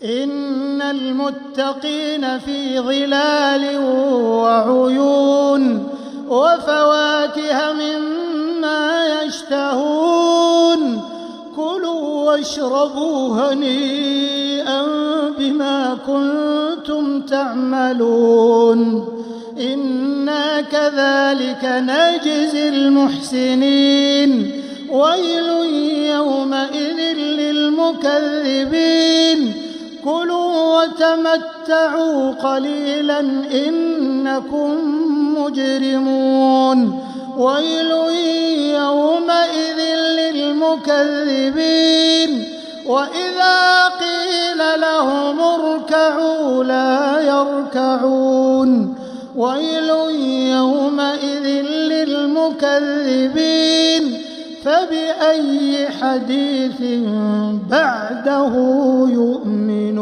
إن المتقين في ظلال وعيون وفواكه مما يشتهون كلوا واشربوا هنيئا بما كنتم تعملون إنا كذلك نجزي المحسنين ويل يومئذ للمكذبين كلوا وتمتعوا قليلا إنكم مجرمون ويل يومئذ للمكذبين وإذا قيل لهم اركعوا لا يركعون ويل يومئذ للمكذبين فبأي حديث بعده يؤمنون.